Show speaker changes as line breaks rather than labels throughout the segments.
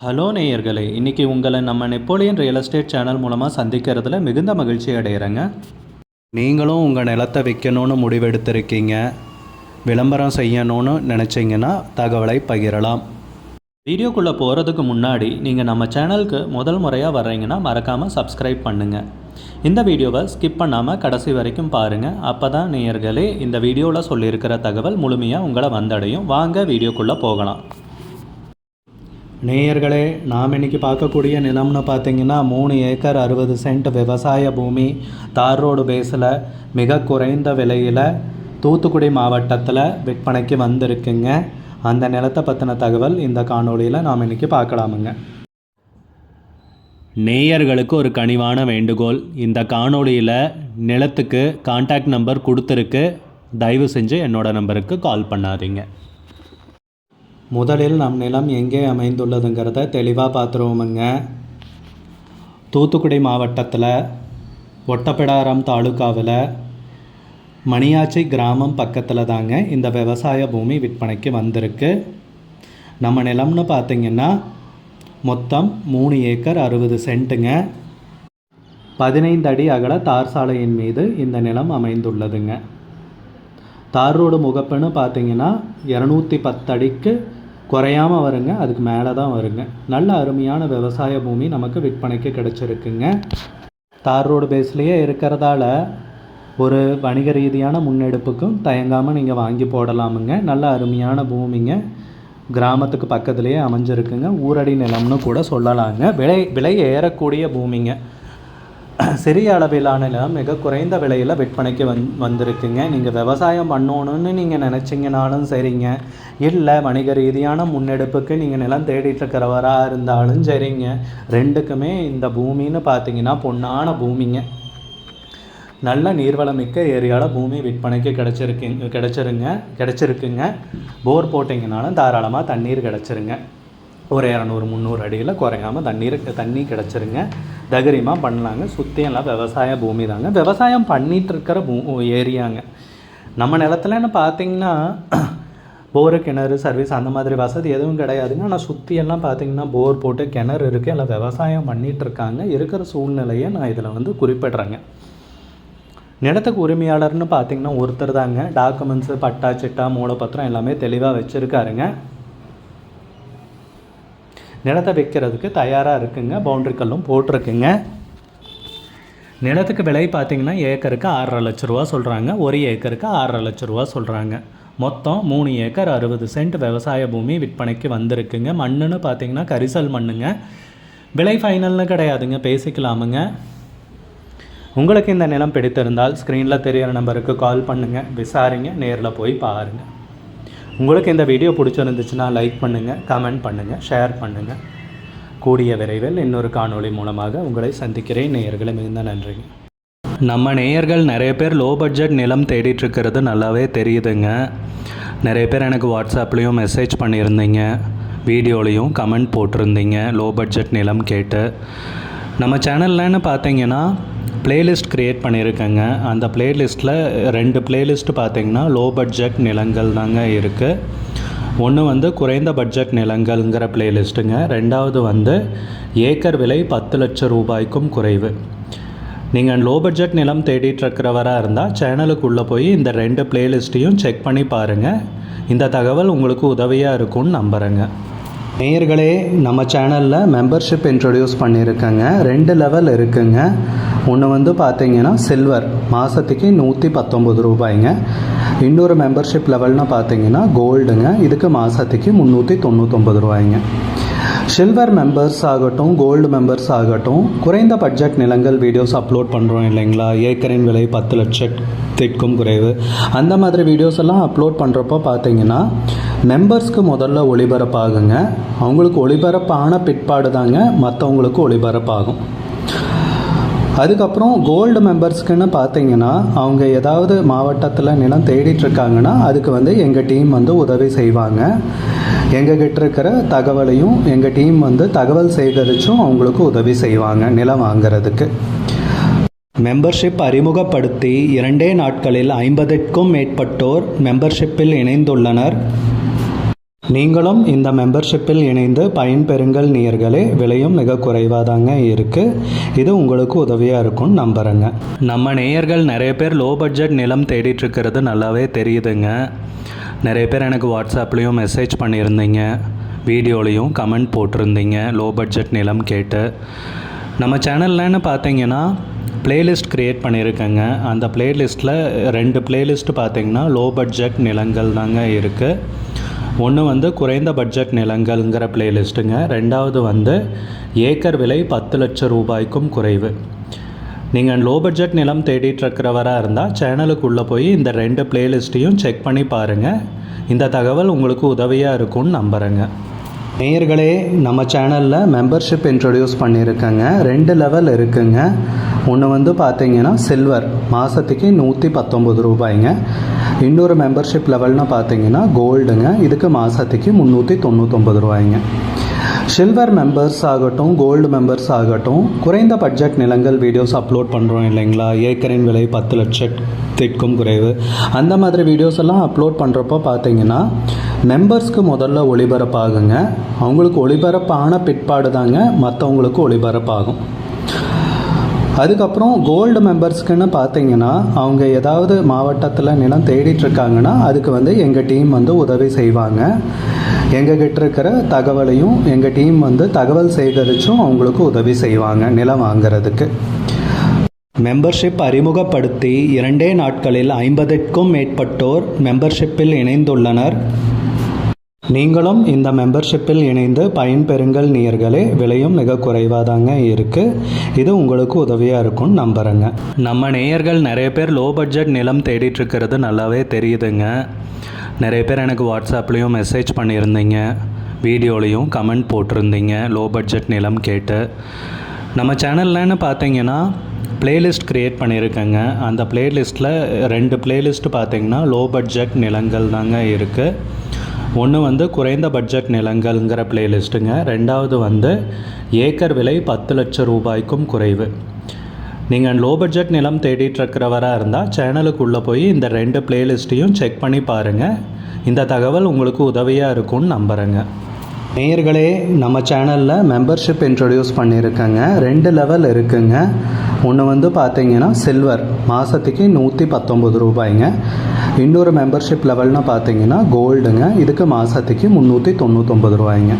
Hello நேயர்களே, இன்றைக்கி உங்களை நம்ம நெப்போலியன் ரியல் எஸ்டேட் சேனல் மூலமாக சந்திக்கிறதுல மிகுந்த மகிழ்ச்சி அடைகிறேங்க. நீங்களும் உங்கள் நிலத்தை விற்கணும்னு முடிவெடுத்திருக்கீங்க, விளம்பரம் செய்யணும்னு நினச்சிங்கன்னா தகவலை பகிரலாம். வீடியோக்குள்ளே போகிறதுக்கு முன்னாடி நீங்கள் நம்ம சேனலுக்கு முதல் முறையாக வர்றீங்கன்னா மறக்காமல் சப்ஸ்கிரைப் பண்ணுங்கள். இந்த வீடியோவை ஸ்கிப் பண்ணாமல் கடைசி வரைக்கும் பாருங்கள். அப்போ தான் நேயர்களே இந்த வீடியோவில் சொல்லியிருக்கிற தகவல் முழுமையாக உங்களை வந்தடையும். வாங்க வீடியோக்குள்ளே போகலாம். நேயர்களே, நாம் இன்றைக்கி பார்க்கக்கூடிய நிலம்னு பார்த்தீங்கன்னா 3 ஏக்கர் 60 சென்ட் விவசாய பூமி, தார் ரோடு பேஸில் மிக குறைந்த விலையில் தூத்துக்குடி மாவட்டத்தில் விற்பனைக்கு வந்திருக்குங்க. அந்த நிலத்தை பற்றின தகவல் இந்த காணொலியில் நாம் இன்றைக்கி பார்க்கலாமுங்க. நேயர்களுக்கு ஒரு கனிவான வேண்டுகோள், இந்த காணொலியில் நிலத்துக்கு கான்டாக்ட் நம்பர் கொடுத்துருக்கு, தயவு செஞ்சு என்னோடய நம்பருக்கு கால் பண்ணாதீங்க. முதலில் நம் நிலம் எங்கே அமைந்துள்ளதுங்கிறத தெளிவாக பார்த்துருவோமுங்க. தூத்துக்குடி மாவட்டத்தில் ஒட்டப்பிடாரம் தாலுக்காவில் மணியாச்சி கிராமம் பக்கத்தில் தாங்க இந்த விவசாய பூமி விற்பனைக்கு வந்திருக்கு. நம்ம நிலம்னு பார்த்திங்கன்னா மொத்தம் 3 ஏக்கர் 60 சென்ட்டுங்க. 15 அடி அகல தார் சாலையின் மீது இந்த நிலம் அமைந்துள்ளதுங்க. தார் ரோடு முகப்புன்னு பார்த்திங்கன்னா 210 அடிக்கு குறையாமல் வருங்க, அதுக்கு மேலே தான் வருங்க. நல்ல அருமையான விவசாய பூமி நமக்கு விற்பனைக்கு கிடச்சிருக்குங்க. தார் ரோடு பேஸ்லேயே இருக்கிறதால ஒரு வணிக ரீதியான முன்னெடுப்புக்கும் தயங்காமல் நீங்கள் வாங்கி போடலாமுங்க. நல்ல அருமையான பூமிங்க, கிராமத்துக்கு பக்கத்துலேயே அமைஞ்சிருக்குங்க. ஊரடி நிலம்னு கூட சொல்லலாங்க. விலை ஏறக்கூடிய பூமிங்க. சிறிய அளவிலான நிலம் மிக குறைந்த விலையில் விற்பனைக்கு வந்திருக்குங்க. நீங்கள் விவசாயம் பண்ணணுன்னு நீங்கள் நினச்சிங்கனாலும் சரிங்க, இல்லை வணிக ரீதியான முன்னெடுப்புக்கு நீங்கள் நிலம் தேடிட்டுருக்கிறவராக இருந்தாலும் சரிங்க, ரெண்டுக்குமே இந்த பூமின்னு பார்த்தீங்கன்னா பொன்னான பூமிங்க. நல்ல நீர்வளமிக்க ஏரியாவில் பூமி விற்பனைக்கு கிடச்சிருக்குங்க. போர் போட்டிங்கனாலும் தாராளமாக தண்ணீர் கிடச்சிருங்க. ஒரு 200-300 அடியில் குறையாமல் தண்ணி கிடச்சிருங்க. தைரியமாக பண்ணலாங்க. சுற்றி எல்லாம் விவசாய பூமி தாங்க. விவசாயம் பண்ணிகிட்ருக்கிற ஏரியாங்க. நம்ம நிலத்துலன்னு பார்த்திங்கன்னா போரு கிணறு சர்வீஸ் அந்த மாதிரி வசதி எதுவும் கிடையாதுங்க. ஆனால் சுற்றியெல்லாம் பார்த்திங்கன்னா போர் போட்டு கிணறு இருக்குது, எல்லாம் விவசாயம் பண்ணிகிட்ருக்காங்க. இருக்கிற சூழ்நிலையை நான் இதில் குறிப்பிட்றேங்க. நிலத்துக்கு உரிமையாளர்னு பார்த்திங்கன்னா ஒருத்தர் தாங்க. டாக்குமெண்ட்ஸு பட்டா சிட்டா மூலப்பத்திரம் எல்லாமே தெளிவாக வச்சுருக்காருங்க. நிலத்தை விற்கிறதுக்கு தயாராக இருக்குங்க. பவுண்ட்ரி கல்லும் போட்டிருக்குங்க. நிலத்துக்கு விலை பார்த்திங்கன்னா ஏக்கருக்கு 6.5 லட்ச ரூபா சொல்கிறாங்க. 1 ஏக்கருக்கு 6.5 லட்ச ரூபா சொல்கிறாங்க. மொத்தம் 3 ஏக்கர் 60 சென்ட் விவசாய பூமி விற்பனைக்கு வந்திருக்குங்க. மண்ணுன்னு பார்த்திங்கன்னா கரிசல் மண்ணுங்க. விலை ஃபைனல்னு கிடையாதுங்க, பேசிக்கலாமுங்க. உங்களுக்கு இந்த நிலம் பிடித்திருந்தால் ஸ்க்ரீனில் தெரிகிற நம்பருக்கு கால் பண்ணுங்கள், விசாரிங்க, நேரில் போய் பாருங்கள். உங்களுக்கு இந்த வீடியோ பிடிச்சிருந்துச்சுன்னா லைக் பண்ணுங்கள், கமெண்ட் பண்ணுங்கள், ஷேர் பண்ணுங்கள். கூடிய விரைவில் இன்னொரு காணொளி மூலமாக உங்களை சந்திக்கிறேன். நேயர்களை மிகுந்த நன்றிங்க. நம்ம நேயர்கள் நிறைய பேர் லோ பட்ஜெட் நிலம் தேடிட்டுருக்கிறது நல்லாவே தெரியுதுங்க. நிறைய பேர் எனக்கு வாட்ஸ்அப்லேயும் மெசேஜ் பண்ணியிருந்தீங்க, வீடியோலையும் கமெண்ட் போட்டிருந்தீங்க லோ பட்ஜெட் நிலம் கேட்டு. நம்ம சேனல்லன்னு பார்த்தீங்கன்னா பிளேலிஸ்ட் க்ரியேட் பண்ணியிருக்கேங்க. அந்த பிளேலிஸ்ட்டில் 2 பிளேலிஸ்ட்டு பார்த்திங்கன்னா லோ பட்ஜெட் நிலங்கள் தாங்க இருக்குது. ஒன்று குறைந்த பட்ஜெட் நிலங்கள்ங்கிற பிளேலிஸ்ட்டுங்க. ரெண்டாவது ஏக்கர் விலை 10 லட்சம் ரூபாய்க்கும் குறைவு. நீங்கள் லோ பட்ஜெட் நிலம் தேடிட்டுருக்கிறவராக இருந்தால் சேனலுக்குள்ளே போய் இந்த 2 பிளேலிஸ்ட்டையும் செக் பண்ணி பாருங்கள். இந்த தகவல் உங்களுக்கு உதவியாக இருக்கும்னு நம்புகிறேங்க. நேயர்களே, நம்ம சேனலில் மெம்பர்ஷிப் இன்ட்ரடியூஸ் பண்ணியிருக்கேங்க. 2 லெவல் இருக்குங்க. ஒன்று பார்த்தீங்கன்னா சில்வர், மாதத்துக்கு 119 ரூபாய்ங்க. இன்னொரு மெம்பர்ஷிப் லெவல்னு பார்த்தீங்கன்னா கோல்டுங்க. இதுக்கு மாதத்துக்கு 399 ரூபாய்ங்க. சில்வர் மெம்பர்ஸ் ஆகட்டும், கோல்டு மெம்பர்ஸ் ஆகட்டும், குறைந்த பட்ஜெட் நிலங்கள் வீடியோஸ் அப்லோட் பண்ணுறோம் இல்லைங்களா, ஏக்கரின் விலை 10 லட்சத்திற்கும் குறைவு, அந்த மாதிரி வீடியோஸ் எல்லாம் அப்லோட் பண்ணுறப்போ பார்த்தீங்கன்னா மெம்பர்ஸ்க்கு முதல்ல ஒளிபரப்பாகுங்க. அவங்களுக்கு ஒளிபரப்பான பிற்பாடு தாங்க மற்றவங்களுக்கு ஒளிபரப்பாகும். அதுக்கப்புறம் கோல்டு மெம்பர்ஸ்க்குன்னு பார்த்தீங்கன்னா அவங்க ஏதாவது மாவட்டத்தில் நிலம் தேடிட்டுருக்காங்கன்னா அதுக்கு எங்கள் டீம் உதவி செய்வாங்க. எங்ககிட்ட இருக்கிற தகவலையும் எங்கள் டீம் தகவல் சேகரித்தும் அவங்களுக்கு உதவி செய்வாங்க நிலம் வாங்கிறதுக்கு. மெம்பர்ஷிப் அறிமுகப்படுத்தி 2 நாட்களில் 50க்கும் மேற்பட்டோர் மெம்பர்ஷிப்பில் இணைந்துள்ளனர். நீங்களும் இந்த மெம்பர்ஷிப்பில் இணைந்து பயன்பெறுங்கள் நேயர்களே. விலையும் மிக குறைவாக தாங்க இருக்குது. இது உங்களுக்கு உதவியாக இருக்கும்னு நம்புகிறேங்க. நம்ம நேயர்கள் நிறைய பேர் லோ பட்ஜெட் நிலம் தேடிட்டு இருக்கிறது நல்லாவே தெரியுதுங்க. நிறைய பேர் எனக்கு வாட்ஸ்அப்லேயும் மெசேஜ் பண்ணியிருந்தீங்க, வீடியோலையும் கமெண்ட் போட்டிருந்தீங்க லோ பட்ஜெட் நிலம் கேட்டு. நம்ம சேனல்லன்னு பார்த்தீங்கன்னா பிளேலிஸ்ட் க்ரியேட் பண்ணியிருக்கேங்க. அந்த பிளேலிஸ்ட்டில் 2 பிளேலிஸ்ட்டு பார்த்தீங்கன்னா லோ பட்ஜெட் நிலங்கள் தாங்க இருக்குது. ஒன்று வந்து குறைந்த பட்ஜெட் நிலங்கள்ங்கிற பிளேலிஸ்ட்டுங்க. ரெண்டாவது வந்து ஏக்கர் விலை 10 லட்சம் ரூபாய்க்கும் குறைவு. நீங்கள் லோ பட்ஜெட் நிலம் தேடிட்டு இருக்கிறவராக இருந்தால் சேனலுக்குள்ளே போய் இந்த 2 பிளேலிஸ்ட்டையும் செக் பண்ணி பாருங்கள். இந்த தகவல் உங்களுக்கு உதவியாக இருக்கும்னு நம்புகிறேங்க. நேயர்களே, நம்ம சேனலில் மெம்பர்ஷிப் இன்ட்ரடியூஸ் பண்ணியிருக்கேங்க. 2 லெவல் இருக்குங்க. ஒன்று வந்து பார்த்தீங்கன்னா சில்வர், மாதத்துக்கு 119 ரூபாய்ங்க. இன்னொரு மெம்பர்ஷிப் லெவல்னு பார்த்தீங்கன்னா கோல்டுங்க, இதுக்கு மாதத்துக்கு 399 ரூபாய்ங்க. சில்வர் மெம்பர்ஸ் ஆகட்டும், கோல்டு மெம்பர்ஸ் ஆகட்டும், குறைந்த பட்ஜெட் நிலங்கள் வீடியோஸ் அப்லோட் பண்ணுறோம் இல்லைங்களா, ஏக்கரின் விலை 10 லட்சத்திற்கும் குறைவு, அந்த மாதிரி வீடியோஸ் எல்லாம் அப்லோட் பண்ணுறப்போ பார்த்தீங்கன்னா மெம்பர்ஸ்க்கு முதல்ல ஒளிபரப்பாகுங்க. அவங்களுக்கு ஒளிபரப்பான பிற்பாடு தாங்க மற்றவங்களுக்கு ஒளிபரப்பாகும். அதுக்கப்புறம் கோல்டு மெம்பர்ஸ்க்குன்னு பார்த்தீங்கன்னா அவங்க ஏதாவது மாவட்டத்தில் நிலம் தேடிட்டுருக்காங்கன்னா அதுக்கு வந்து எங்கள் டீம் வந்து உதவி செய்வாங்க. எங்ககிட்ட இருக்கிற தகவலையும் எங்கள் டீம் வந்து தகவல் சேகரித்தும் அவங்களுக்கு உதவி செய்வாங்க நிலம் வாங்கிறதுக்கு. மெம்பர்ஷிப் அறிமுகப்படுத்தி 2 நாட்களில் 50க்கும் மேற்பட்டோர் மெம்பர்ஷிப்பில் இணைந்துள்ளனர். நீங்களும் இந்த மெம்பர்ஷிப்பில் இணைந்து பயன்பெறுங்கள் நேயர்களே. விலையும் மிக குறைவாக தாங்க இருக்குது. இது உங்களுக்கு உதவியாக இருக்கும்னு நம்புகிறேங்க. நம்ம நேயர்கள் நிறைய பேர் லோ பட்ஜெட் நிலம் தேடிட்டு இருக்கிறது நல்லாவே தெரியுதுங்க. நிறைய பேர் எனக்கு வாட்ஸ்அப்லேயும் மெசேஜ் பண்ணியிருந்தீங்க, வீடியோலையும் கமெண்ட் போட்டிருந்தீங்க லோ பட்ஜெட் நிலம் கேட்டு. நம்ம சேனல்லன்னு பார்த்தீங்கன்னா பிளேலிஸ்ட் க்ரியேட் பண்ணியிருக்கேங்க. அந்த பிளேலிஸ்ட்டில் 2 பிளேலிஸ்ட்டு பார்த்தீங்கன்னா லோ பட்ஜெட் நிலங்கள் தாங்க இருக்குது. ஒன்று வந்து குறைந்த பட்ஜெட் நிலங்கள்ங்கிற பிளேலிஸ்ட்டுங்க. ரெண்டாவது வந்து ஏக்கர் விலை 10 லட்சம் ரூபாய்க்கும் குறைவு. நீங்கள் லோ பட்ஜெட் நிலம் தேடிட்டு இருக்கிறவராக இருந்தால் சேனலுக்குள்ளே போய் இந்த 2 பிளேலிஸ்ட்டையும் செக் பண்ணி பாருங்கள். இந்த தகவல் உங்களுக்கு உதவியாக இருக்கும்னு நம்புகிறேங்க. நேயர்களே, நம்ம சேனலில் மெம்பர்ஷிப் இன்ட்ரடியூஸ் பண்ணியிருக்கேங்க. 2 லெவல் இருக்குங்க. ஒன்று வந்து பார்த்தீங்கன்னா சில்வர், மாதத்துக்கு 119 ரூபாய்ங்க. இன்னொரு மெம்பர்ஷிப் லெவல்னு பார்த்தீங்கன்னா கோல்டுங்க, இதுக்கு மாதத்துக்கு 399 ரூபாய்ங்க.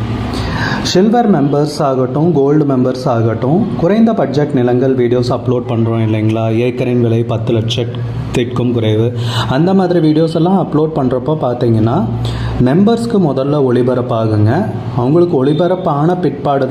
சில்வர் மெம்பர்ஸ் ஆகட்டும், கோல்டு மெம்பர்ஸ் ஆகட்டும், குறைந்த பட்ஜெட் நிலங்கள் வீடியோஸ் அப்லோட் பண்ணுறோம் இல்லைங்களா, ஏக்கரின் விலை 10 லட்சத்திற்கும் குறைவு, அந்த மாதிரி வீடியோஸ் எல்லாம் அப்லோட் பண்ணுறப்போ பார்த்தீங்கன்னா மெம்பர்ஸ்க்கு முதல்ல ஒளிபரப்பாகுங்க. அவங்களுக்கு ஒளிபரப்பான பிற்பாடு தான்